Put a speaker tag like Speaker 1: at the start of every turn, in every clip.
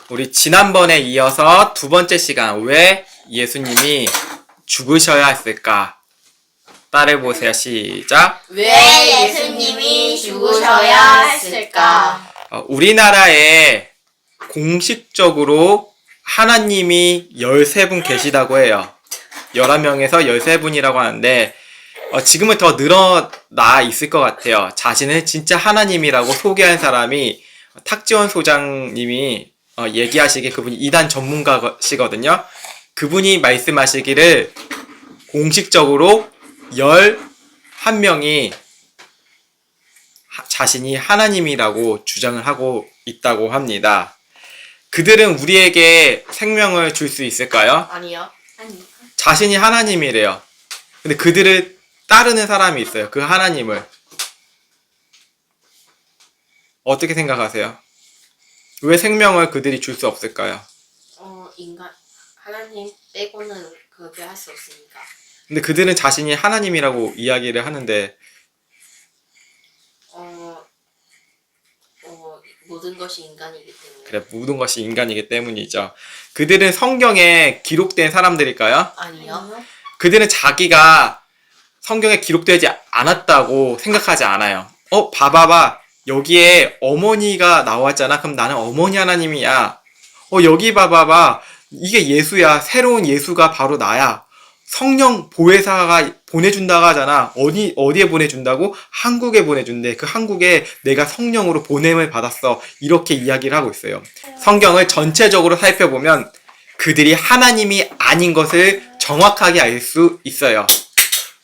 Speaker 1: 우리 지난번에 이어서 두 번째 시간, 왜 예수님이 죽으셔야 했을까? 따라해보세요. 시작.
Speaker 2: 왜 예수님이 죽으셔야 했을까?
Speaker 1: 우리나라에 공식적으로 하나님이 13분 계시다고 해요. 11명에서 13분이라고 하는데 지금은 더 늘어나 있을 것 같아요. 자신을 진짜 하나님이라고 소개한 사람이 탁지원 소장님이 얘기하시기에 그분이 이단 전문가시거든요. 그분이 말씀하시기를 공식적으로 11명이 자신이 하나님이라고 주장을 하고 있다고 합니다. 그들은 우리에게 생명을 줄 수 있을까요?
Speaker 2: 아니요. 아니.
Speaker 1: 자신이 하나님이래요. 근데 그들을 따르는 사람이 있어요. 그 하나님을. 어떻게 생각하세요? 왜 생명을 그들이 줄 수 없을까요?
Speaker 2: 인간 하나님 빼고는 그렇게 할 수 없으니까.
Speaker 1: 근데 그들은 자신이 하나님이라고 이야기를 하는데
Speaker 2: 모든 것이 인간이기 때문에.
Speaker 1: 그래, 모든 것이 인간이기 때문이죠. 그들은 성경에 기록된 사람들일까요?
Speaker 2: 아니요.
Speaker 1: 그들은 자기가 성경에 기록되지 않았다고 생각하지 않아요. 봐봐봐. 여기에 어머니가 나왔잖아. 그럼 나는 어머니 하나님이야. 여기 봐봐봐. 이게 예수야. 새로운 예수가 바로 나야. 성령 보혜사가 보내준다고 하잖아. 어디에 보내준다고? 한국에 보내준대. 그 한국에 내가 성령으로 보냄을 받았어. 이렇게 이야기를 하고 있어요. 성경을 전체적으로 살펴보면 그들이 하나님이 아닌 것을 정확하게 알 수 있어요.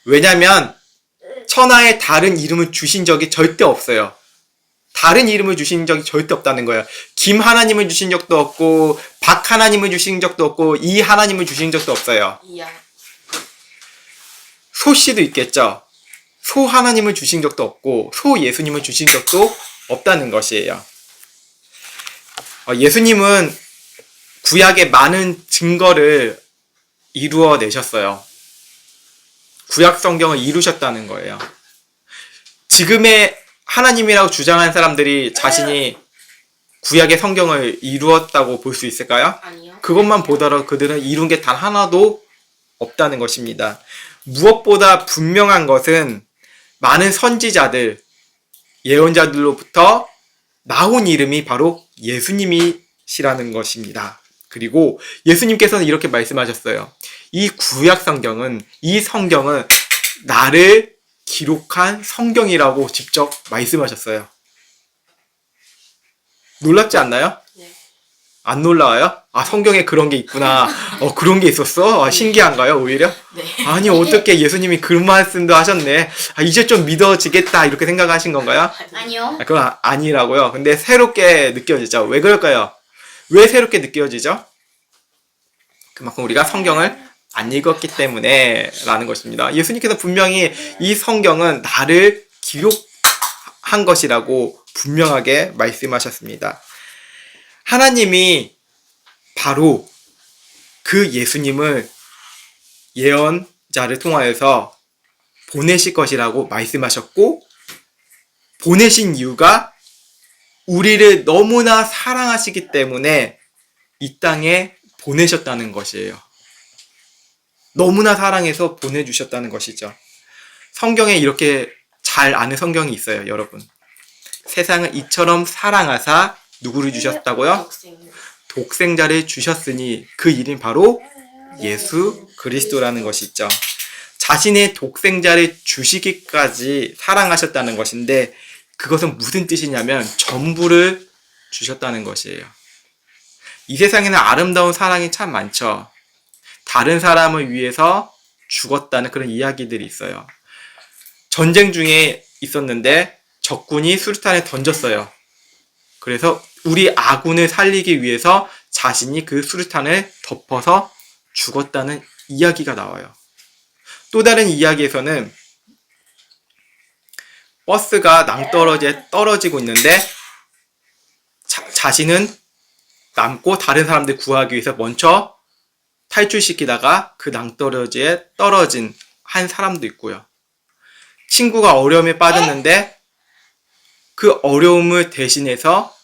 Speaker 1: 왜냐면 천하에 다른 이름을 주신 적이 절대 없어요. 다른 이름을 주신 적이 절대 없다는 거예요. 김 하나님을 주신 적도 없고 박 하나님을 주신 적도 없고 이 하나님을 주신 적도 없어요.
Speaker 2: 이야.
Speaker 1: 소 씨도 있겠죠. 소 하나님을 주신 적도 없고 소 예수님을 주신 적도 없다는 것이에요. 예수님은 구약의 많은 증거를 이루어내셨어요. 구약 성경을 이루셨다는 거예요. 지금의 하나님이라고 주장하는 사람들이 자신이 구약의 성경을 이루었다고 볼 수 있을까요?
Speaker 2: 아니요.
Speaker 1: 그것만 보더라도 그들은 이룬 게 단 하나도 없다는 것입니다. 무엇보다 분명한 것은 많은 선지자들, 예언자들로부터 나온 이름이 바로 예수님이시라는 것입니다. 그리고 예수님께서는 이렇게 말씀하셨어요. 이 구약 성경은, 이 성경은 나를 기록한 성경이라고 직접 말씀하셨어요. 놀랍지 않나요?
Speaker 2: 네.
Speaker 1: 안 놀라워요? 성경에 그런 게 있구나. 그런 게 있었어? 신기한가요, 오히려?
Speaker 2: 네.
Speaker 1: 아니, 어떻게 예수님이 그런 말씀도 하셨네. 이제 좀 믿어지겠다. 이렇게 생각하신 건가요?
Speaker 2: 아니요.
Speaker 1: 그건 아니라고요. 근데 새롭게 느껴지죠. 왜 그럴까요? 왜 새롭게 느껴지죠? 그만큼 우리가 성경을 안 읽었기 때문에 라는 것입니다. 예수님께서 분명히 이 성경은 나를 기록한 것이라고 분명하게 말씀하셨습니다. 하나님이 바로 그 예수님을 예언자를 통하여서 보내실 것이라고 말씀하셨고, 보내신 이유가 우리를 너무나 사랑하시기 때문에 이 땅에 보내셨다는 것이에요. 너무나 사랑해서 보내주셨다는 것이죠. 성경에 이렇게 잘 아는 성경이 있어요, 여러분. 세상을 이처럼 사랑하사 누구를 주셨다고요? 독생자를 주셨으니 그 이름이 바로 예수 그리스도라는 것이 있죠. 자신의 독생자를 주시기까지 사랑하셨다는 것인데 그것은 무슨 뜻이냐면 전부를 주셨다는 것이에요. 이 세상에는 아름다운 사랑이 참 많죠. 다른 사람을 위해서 죽었다는 그런 이야기들이 있어요. 전쟁 중에 있었는데 적군이 수류탄을 던졌어요. 그래서 우리 아군을 살리기 위해서 자신이 그 수류탄을 덮어서 죽었다는 이야기가 나와요. 또 다른 이야기에서는 버스가 낭떠러지에 떨어지고 있는데 자신은 남고 다른 사람들 구하기 위해서 먼저 탈출시키다가 그 낭떠러지에 떨어진 한 사람도 있고요. 친구가 어려움에 빠졌는데 그 어려움을 대신해서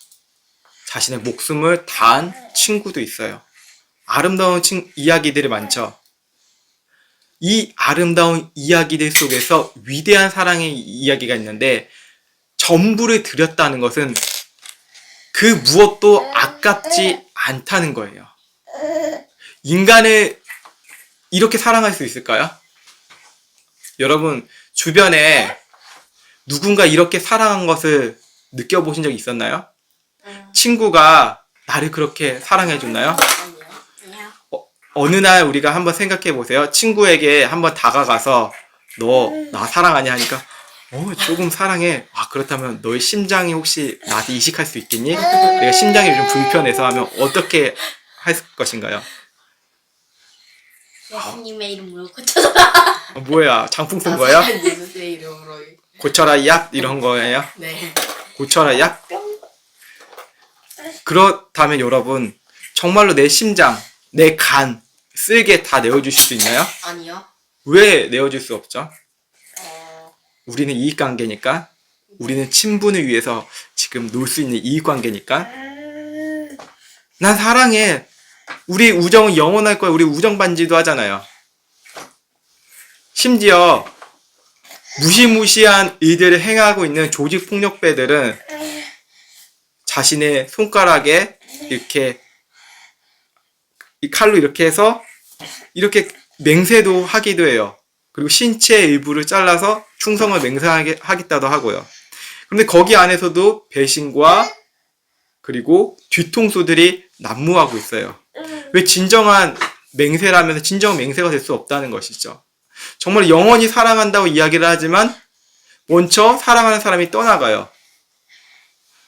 Speaker 1: 자신의 목숨을 다한 친구도 있어요. 아름다운 이야기들이 많죠. 이 아름다운 이야기들 속에서 위대한 사랑의 이야기가 있는데 전부를 드렸다는 것은 그 무엇도 아깝지 않다는 거예요. 인간을 이렇게 사랑할 수 있을까요? 여러분 주변에 누군가 이렇게 사랑한 것을 느껴보신 적 있었나요? 친구가 나를 그렇게 사랑해 줬나요?
Speaker 2: 아니요.
Speaker 1: 어느 날 우리가 한번 생각해 보세요. 친구에게 한번 다가가서 너 나 사랑하냐 하니까 조금 사랑해. 그렇다면 너의 심장이 혹시 나한테 이식할 수 있겠니? 내가 심장이 좀 불편해서 하면 어떻게 할 것인가요?
Speaker 2: 예수님의 이름으로 고쳐라.
Speaker 1: 뭐야 장풍 쓴 거예요?
Speaker 2: 예수님의 이름으로.
Speaker 1: 고쳐라 얍 이런 거예요?
Speaker 2: 네.
Speaker 1: 고쳐라 얍? 그렇다면 여러분 정말로 내 심장, 내 간 쓸개 다 내어주실 수 있나요?
Speaker 2: 아니요.
Speaker 1: 왜 내어줄 수 없죠?
Speaker 2: 어,
Speaker 1: 우리는 이익관계니까, 우리는 친분을 위해서 지금 놀 수 있는 이익관계니까. 난 사랑해. 우리 우정은 영원할 거야. 우리 우정 반지도 하잖아요. 심지어 무시무시한 일들을 행하고 있는 조직 폭력배들은 자신의 손가락에 이렇게 이 칼로 이렇게 해서 이렇게 맹세도 하기도 해요. 그리고 신체의 일부를 잘라서 충성을 맹세하겠다도 하고요. 그런데 거기 안에서도 배신과 그리고 뒤통수들이 난무하고 있어요. 왜 진정한 맹세라면서 진정 맹세가 될 수 없다는 것이죠. 정말 영원히 사랑한다고 이야기를 하지만 먼저 사랑하는 사람이 떠나가요.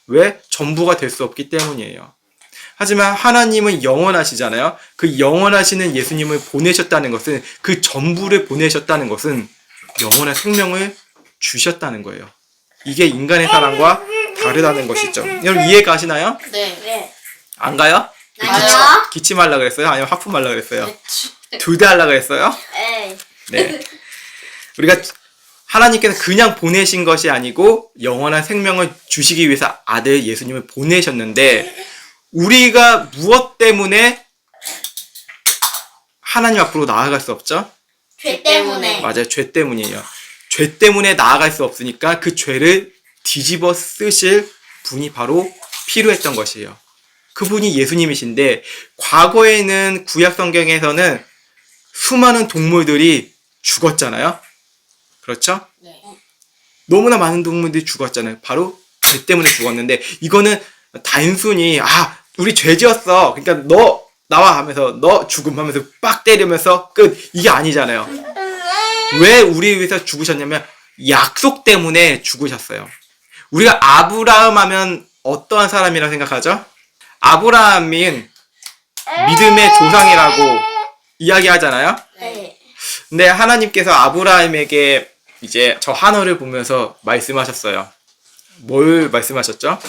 Speaker 1: 왜? 전부가 될 수 없기 때문이에요. 하지만 하나님은 영원하시잖아요. 그 영원하시는 예수님을 보내셨다는 것은, 그 전부를 보내셨다는 것은 영원한 생명을 주셨다는 거예요. 이게 인간의 사랑과 다르다는 것이죠. 여러분 이해 가시나요?
Speaker 2: 네.
Speaker 1: 안 가요?
Speaker 2: 아니요.
Speaker 1: 기침하려고 그랬어요? 아니면 하품하려고 그랬어요?
Speaker 2: 네.
Speaker 1: 둘 다 하려고 그랬어요?
Speaker 2: 네.
Speaker 1: 네. 우리가 하나님께서 그냥 보내신 것이 아니고 영원한 생명을 주시기 위해서 아들 예수님을 보내셨는데, 우리가 무엇 때문에 하나님 앞으로 나아갈 수 없죠?
Speaker 2: 죄 때문에.
Speaker 1: 맞아요. 죄 때문이에요. 죄 때문에 나아갈 수 없으니까 그 죄를 뒤집어 쓰실 분이 바로 필요했던 것이에요. 그분이 예수님이신데, 과거에는 구약 성경에서는 수많은 동물들이 죽었잖아요. 그렇죠?
Speaker 2: 네.
Speaker 1: 너무나 많은 동물들이 죽었잖아요. 바로 죄 때문에 죽었는데, 이거는 단순히 우리 죄 지었어, 그러니까 너 나와 하면서 너 죽음 하면서 빡 때리면서 끝, 이게 아니잖아요. 왜 우리 위해서 죽으셨냐면 약속 때문에 죽으셨어요. 우리가 아브라함 하면 어떠한 사람이라고 생각하죠? 아브라함은 믿음의 조상이라고 이야기하잖아요.
Speaker 2: 네.
Speaker 1: 근데 하나님께서 아브라함에게 이제 저 하늘을 보면서 말씀하셨어요. 뭘 말씀하셨죠?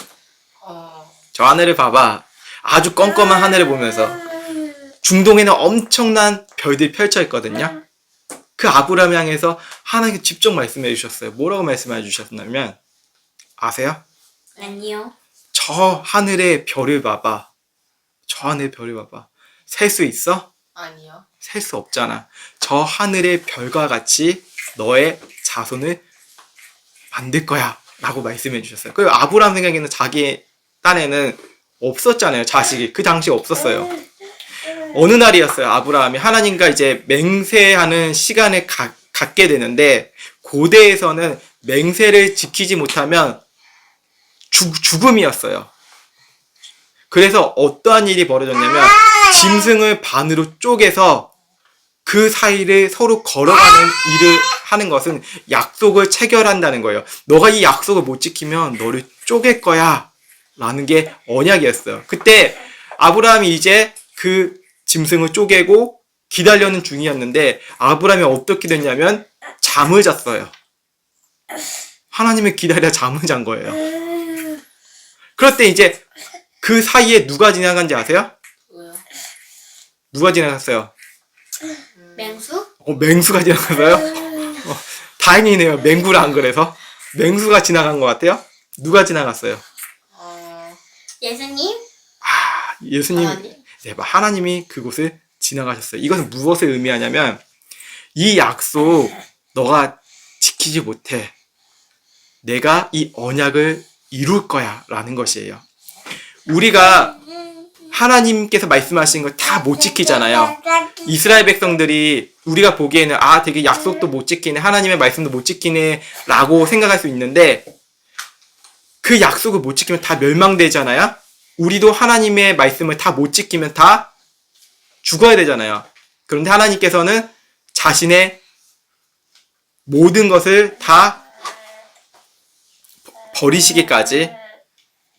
Speaker 1: 저 하늘을 봐봐. 아주 껌껌한 하늘을 보면서 중동에는 엄청난 별들이 펼쳐 있거든요. 그 아브라함 향해서 하나님께 직접 말씀해 주셨어요. 뭐라고 말씀해 주셨냐면 아세요?
Speaker 2: 아니요.
Speaker 1: 저 하늘의 별을 봐봐. 저 하늘의 별을 봐봐. 셀 수 있어?
Speaker 2: 아니요.
Speaker 1: 셀 수 없잖아. 저 하늘의 별과 같이 너의 자손을 만들 거야 라고 말씀해 주셨어요. 그 아브라함 생각에는 자기 딴에는 없었잖아요. 자식이. 그 당시에 없었어요. 어느 날이었어요. 아브라함이 하나님과 이제 맹세하는 시간을 갖게 되는데, 고대에서는 맹세를 지키지 못하면 죽음이었어요. 그래서 어떠한 일이 벌어졌냐면 짐승을 반으로 쪼개서 그 사이를 서로 걸어가는 일을 하는 것은 약속을 체결한다는 거예요. 너가 이 약속을 못 지키면 너를 쪼갤 거야 라는 게 언약이었어요. 그때 아브라함이 이제 그 짐승을 쪼개고 기다려는 중이었는데, 아브라함이 어떻게 됐냐면 잠을 잤어요. 하나님을 기다려 잠을 잔 거예요. 그럴 때 이제 그 사이에 누가 지나간지 아세요?
Speaker 2: 왜요?
Speaker 1: 누가 지나갔어요?
Speaker 2: 맹수?
Speaker 1: 맹수가 지나갔어요? 다행이네요. 맹구를 안 그래서. 맹수가 지나간 것 같아요? 누가 지나갔어요?
Speaker 2: 예수님?
Speaker 1: 예수님,
Speaker 2: 하나님?
Speaker 1: 네, 하나님이 그곳을 지나가셨어요. 이것은 무엇을 의미하냐면 이 약속 너가 지키지 못해. 내가 이 언약을 이룰 거야 라는 것이에요. 우리가 하나님께서 말씀하신 걸 다 못 지키잖아요. 이스라엘 백성들이 우리가 보기에는 되게 약속도 못 지키네, 하나님의 말씀도 못 지키네 라고 생각할 수 있는데 그 약속을 못 지키면 다 멸망되잖아요. 우리도 하나님의 말씀을 다 못 지키면 다 죽어야 되잖아요. 그런데 하나님께서는 자신의 모든 것을 다 버리시기까지,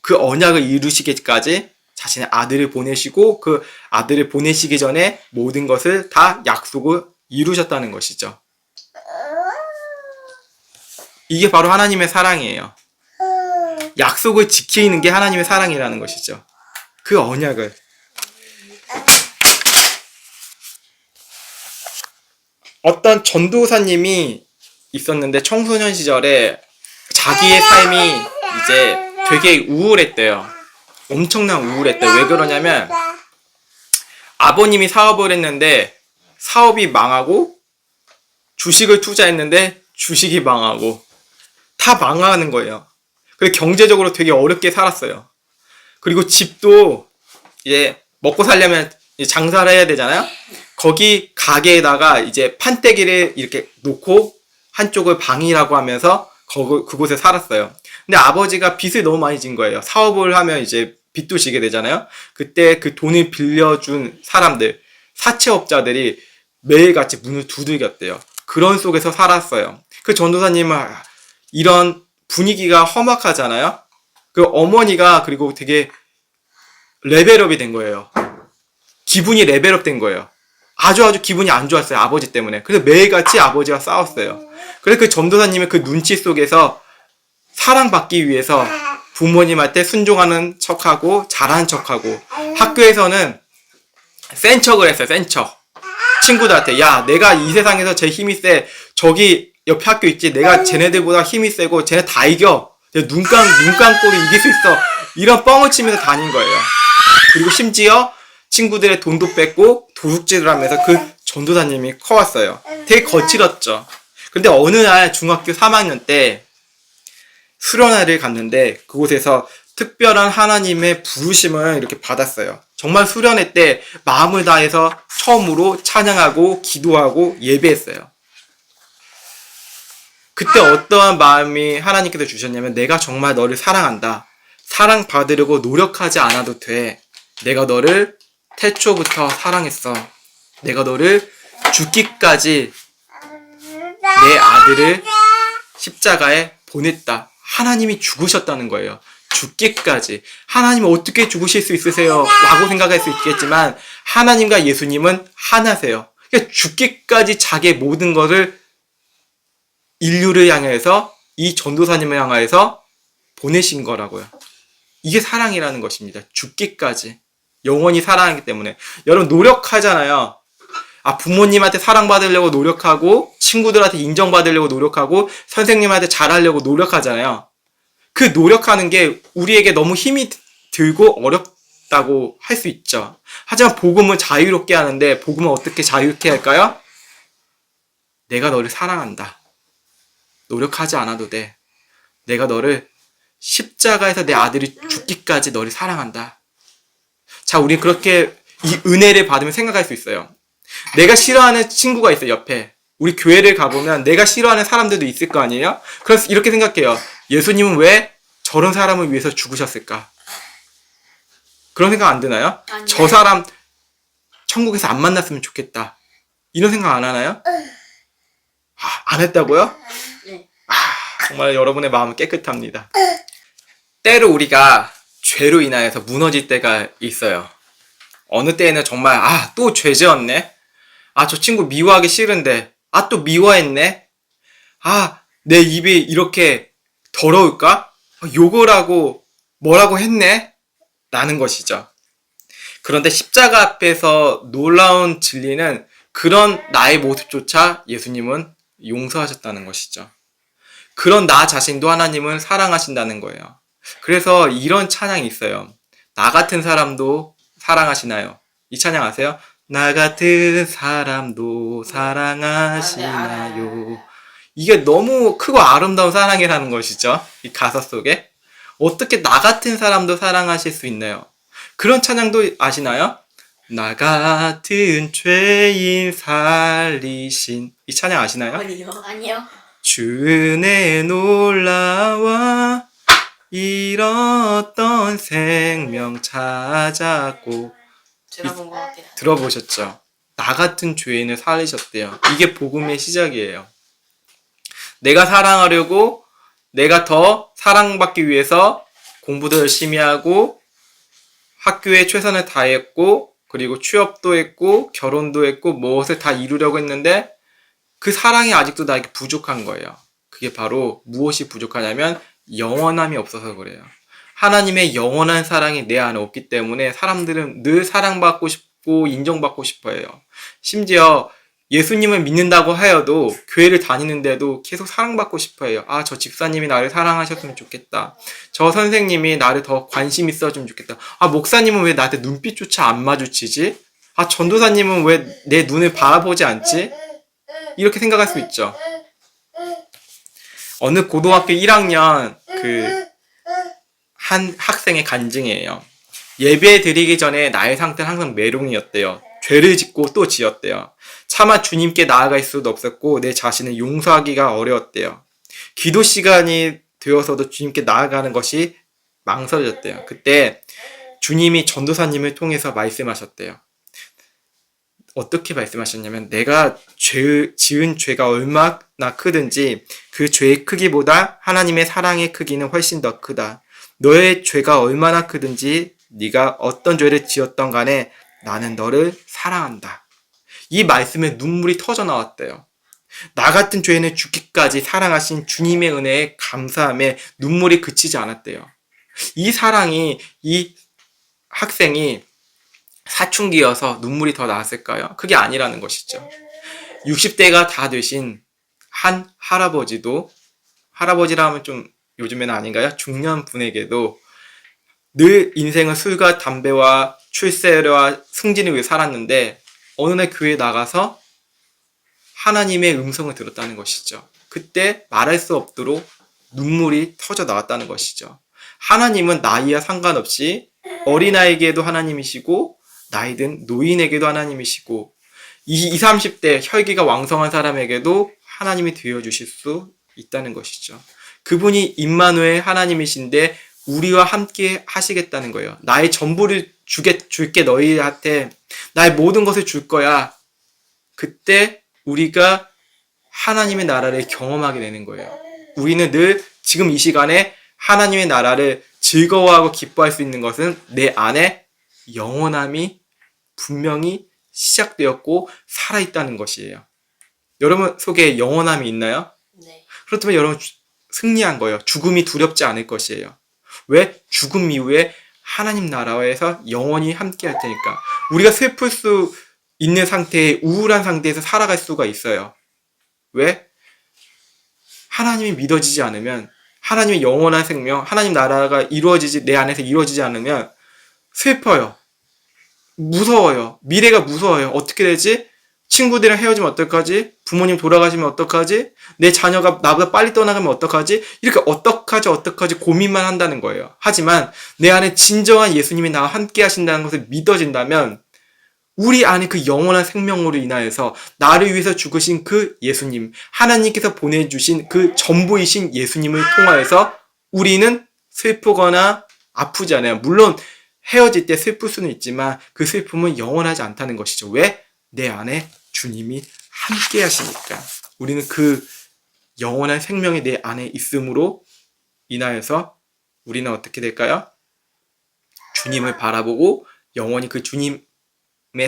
Speaker 1: 그 언약을 이루시기까지 자신의 아들을 보내시고 그 아들을 보내시기 전에 모든 것을 다 약속을 이루셨다는 것이죠. 이게 바로 하나님의 사랑이에요. 약속을 지키는 게 하나님의 사랑이라는 것이죠. 그 언약을. 어떤 전도사님이 있었는데 청소년 시절에 자기의 삶이 이제 되게 우울했대요. 엄청난 우울했대요. 왜 그러냐면 아버님이 사업을 했는데 사업이 망하고 주식을 투자했는데 주식이 망하고 다 망하는 거예요. 그래서 경제적으로 되게 어렵게 살았어요. 그리고 집도 이제 먹고 살려면 이제 장사를 해야 되잖아요. 거기 가게에다가 이제 판때기를 이렇게 놓고 한쪽을 방이라고 하면서 그곳에 살았어요. 근데 아버지가 빚을 너무 많이 진 거예요. 사업을 하면 이제 빚도 지게 되잖아요. 그때 그 돈을 빌려준 사람들, 사채업자들이 매일같이 문을 두들겼대요. 그런 속에서 살았어요. 그 전도사님은 이런 분위기가 험악하잖아요. 그 어머니가 그리고 되게 레벨업이 된 거예요. 기분이 레벨업 된 거예요. 아주 기분이 안 좋았어요. 아버지 때문에. 그래서 매일같이 아버지와 싸웠어요. 그래서 그 전도사님의 그 눈치 속에서 사랑받기 위해서 부모님한테 순종하는 척하고 잘하는 척하고 학교에서는 센 척을 했어요. 센 척. 친구들한테 야 내가 이 세상에서 제일 힘이 세. 저기 옆에 학교 있지. 내가 쟤네들보다 힘이 세고 쟤네 다 이겨. 눈 감고도 이길 수 있어. 이런 뻥을 치면서 다닌 거예요. 그리고 심지어 친구들의 돈도 뺏고 도둑질을 하면서 그 전도사님이 커왔어요. 되게 거칠었죠. 근데 어느 날 중학교 3학년 때 수련회를 갔는데 그곳에서 특별한 하나님의 부르심을 이렇게 받았어요. 정말 수련회 때 마음을 다해서 처음으로 찬양하고 기도하고 예배했어요. 그때 어떠한 마음이 하나님께서 주셨냐면 내가 정말 너를 사랑한다. 사랑받으려고 노력하지 않아도 돼. 내가 너를 태초부터 사랑했어. 내가 너를 죽기까지 내 아들을 십자가에 보냈다. 하나님이 죽으셨다는 거예요. 죽기까지. 하나님은 어떻게 죽으실 수 있으세요? 라고 생각할 수 있겠지만 하나님과 예수님은 하나세요. 그러니까 죽기까지 자기의 모든 것을 인류를 향해서 이 전도사님을 향해서 보내신 거라고요. 이게 사랑이라는 것입니다. 죽기까지. 영원히 사랑하기 때문에. 여러분 노력하잖아요. 부모님한테 사랑받으려고 노력하고 친구들한테 인정받으려고 노력하고 선생님한테 잘하려고 노력하잖아요. 그 노력하는 게 우리에게 너무 힘이 들고 어렵다고 할 수 있죠. 하지만 복음은 자유롭게 하는데 복음은 어떻게 자유롭게 할까요? 내가 너를 사랑한다. 노력하지 않아도 돼. 내가 너를 십자가에서 내 아들이 죽기까지 너를 사랑한다. 자, 우리 그렇게 이 은혜를 받으면 생각할 수 있어요. 내가 싫어하는 친구가 있어요, 옆에. 우리 교회를 가보면 내가 싫어하는 사람들도 있을 거 아니에요? 그래서 이렇게 생각해요. 예수님은 왜 저런 사람을 위해서 죽으셨을까? 그런 생각 안 드나요?
Speaker 2: 아니요.
Speaker 1: 저 사람 천국에서 안 만났으면 좋겠다. 이런 생각 안 하나요? 안 했다고요?
Speaker 2: 네.
Speaker 1: 정말 여러분의 마음은 깨끗합니다. 때로 우리가 죄로 인하여서 무너질 때가 있어요. 어느 때에는 정말 또 죄 지었네. 저 친구 미워하기 싫은데 또 미워했네. 내 입이 이렇게 더러울까? 욕을 하고 뭐라고 했네? 라는 것이죠. 그런데 십자가 앞에서 놀라운 진리는 그런 나의 모습조차 예수님은 용서하셨다는 것이죠. 그런 나 자신도 하나님은 사랑하신다는 거예요. 그래서 이런 찬양이 있어요. 나 같은 사람도 사랑하시나요? 이 찬양 아세요? 나 같은 사람도 사랑하시나요? 이게 너무 크고 아름다운 사랑이라는 것이죠. 이 가사 속에. 어떻게 나 같은 사람도 사랑하실 수 있나요? 그런 찬양도 아시나요? 나 같은 죄인 살리신 이 찬양 아시나요?
Speaker 3: 아니요.
Speaker 1: 주 은혜 놀라와 잃었던 생명 찾았고
Speaker 2: 들어본 것 같아요.
Speaker 1: 들어보셨죠? 나 같은 죄인을 살리셨대요. 이게 복음의 시작이에요. 내가 사랑하려고 내가 더 사랑받기 위해서 공부도 열심히 하고 학교에 최선을 다했고 그리고 취업도 했고 결혼도 했고 무엇을 다 이루려고 했는데 그 사랑이 아직도 나에게 부족한 거예요. 그게 바로 무엇이 부족하냐면 영원함이 없어서 그래요. 하나님의 영원한 사랑이 내 안에 없기 때문에 사람들은 늘 사랑받고 싶고 인정받고 싶어 해요. 심지어 예수님을 믿는다고 하여도 교회를 다니는데도 계속 사랑받고 싶어 해요. 아, 저 집사님이 나를 사랑하셨으면 좋겠다. 저 선생님이 나를 더 관심 있어주면 좋겠다. 아, 목사님은 왜 나한테 눈빛조차 안 마주치지? 아, 전도사님은 왜 내 눈을 바라보지 않지? 이렇게 생각할 수 있죠. 어느 고등학교 1학년 한 학생의 간증이에요. 예배 드리기 전에 나의 상태는 항상 메롱이었대요. 죄를 짓고 또 지었대요. 차마 주님께 나아갈 수도 없었고 내 자신을 용서하기가 어려웠대요. 기도 시간이 되어서도 주님께 나아가는 것이 망설여졌대요. 그때 주님이 전도사님을 통해서 말씀하셨대요. 어떻게 말씀하셨냐면 내가 지은 죄가 얼마나 크든지 그 죄의 크기보다 하나님의 사랑의 크기는 훨씬 더 크다. 너의 죄가 얼마나 크든지 네가 어떤 죄를 지었던 간에 나는 너를 사랑한다. 이 말씀에 눈물이 터져 나왔대요. 나 같은 죄인을 죽기까지 사랑하신 주님의 은혜에 감사함에 눈물이 그치지 않았대요. 이 사랑이 이 학생이 사춘기여서 눈물이 더 나왔을까요? 그게 아니라는 것이죠. 60대가 다 되신 한 할아버지도 할아버지라 하면 좀 요즘에는 아닌가요? 중년 분에게도 늘 인생은 술과 담배와 출세와 승진을 위해 살았는데 어느 날 교회에 나가서 하나님의 음성을 들었다는 것이죠. 그때 말할 수 없도록 눈물이 터져 나왔다는 것이죠. 하나님은 나이와 상관없이 어린아이에게도 하나님이시고 나이든 노인에게도 하나님이시고 20, 30대 혈기가 왕성한 사람에게도 하나님이 되어주실 수 있다는 것이죠. 그분이 임마누엘 하나님이신데 우리와 함께 하시겠다는 거예요. 나의 전부를 줄게 너희한테 나의 모든 것을 줄 거야. 그때 우리가 하나님의 나라를 경험하게 되는 거예요. 우리는 늘 지금 이 시간에 하나님의 나라를 즐거워하고 기뻐할 수 있는 것은 내 안에 영원함이 분명히 시작되었고 살아있다는 것이에요. 여러분 속에 영원함이 있나요?
Speaker 2: 네.
Speaker 1: 그렇다면 여러분 승리한 거예요. 죽음이 두렵지 않을 것이에요. 왜? 죽음 이후에 하나님 나라에서 영원히 함께 할 테니까. 우리가 슬플 수 있는 상태에 우울한 상태에서 살아갈 수가 있어요. 왜? 하나님이 믿어지지 않으면 하나님의 영원한 생명, 하나님 나라가 내 안에서 이루어지지 않으면 슬퍼요. 무서워요. 미래가 무서워요. 어떻게 되지? 친구들이랑 헤어지면 어떡하지? 부모님 돌아가시면 어떡하지? 내 자녀가 나보다 빨리 떠나가면 어떡하지? 이렇게 어떡하지 고민만 한다는 거예요. 하지만 내 안에 진정한 예수님이 나와 함께 하신다는 것을 믿어진다면 우리 안에 그 영원한 생명으로 인하여서 나를 위해서 죽으신 그 예수님, 하나님께서 보내주신 그 전부이신 예수님을 통하여서 우리는 슬프거나 아프지 않아요. 물론 헤어질 때 슬플 수는 있지만 그 슬픔은 영원하지 않다는 것이죠. 왜? 내 안에 주님이 함께 하시니까. 우리는 그 영원한 생명이 내 안에 있음으로 인하여서 우리는 어떻게 될까요? 주님을 바라보고 영원히 그 주님의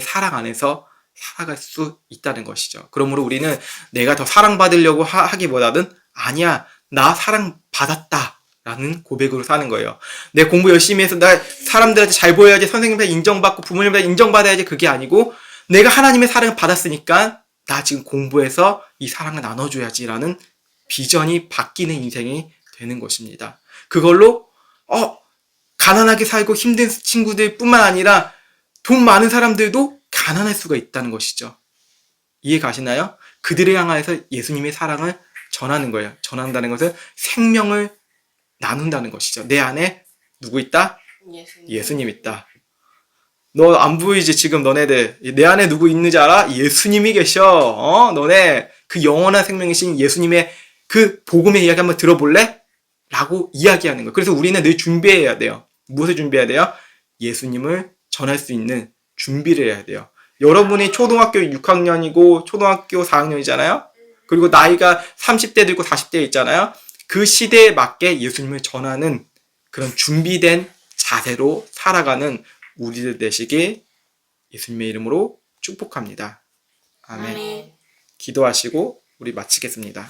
Speaker 1: 사랑 안에서 살아갈 수 있다는 것이죠. 그러므로 우리는 내가 더 사랑받으려고 하기보다는 아니야, 나 사랑받았다 라는 고백으로 사는 거예요. 내 공부 열심히 해서 나 사람들한테 잘 보여야지, 선생님한테 인정받고 부모님한테 인정받아야지, 그게 아니고 내가 하나님의 사랑을 받았으니까 나 지금 공부해서 이 사랑을 나눠줘야지라는 비전이 바뀌는 인생이 되는 것입니다. 그걸로 가난하게 살고 힘든 친구들 뿐만 아니라 돈 많은 사람들도 가난할 수가 있다는 것이죠. 이해 가시나요? 그들을 향해서 예수님의 사랑을 전하는 거예요. 전한다는 것은 생명을 나눈다는 것이죠. 내 안에 누구 있다? 예수님 있다. 너 안 보이지 지금 너네들. 내 안에 누구 있는지 알아? 예수님이 계셔. 너네 그 영원한 생명이신 예수님의 그 복음의 이야기 한번 들어볼래? 라고 이야기하는 거예요. 그래서 우리는 늘 준비해야 돼요. 무엇을 준비해야 돼요? 예수님을 전할 수 있는 준비를 해야 돼요. 여러분이 초등학교 6학년이고 초등학교 4학년이잖아요. 그리고 나이가 30대도 있고 40대 있잖아요. 그 시대에 맞게 예수님을 전하는 그런 준비된 자세로 살아가는 우리들 되시길 예수님의 이름으로 축복합니다. 아멘.
Speaker 2: 아멘.
Speaker 1: 기도하시고 우리 마치겠습니다.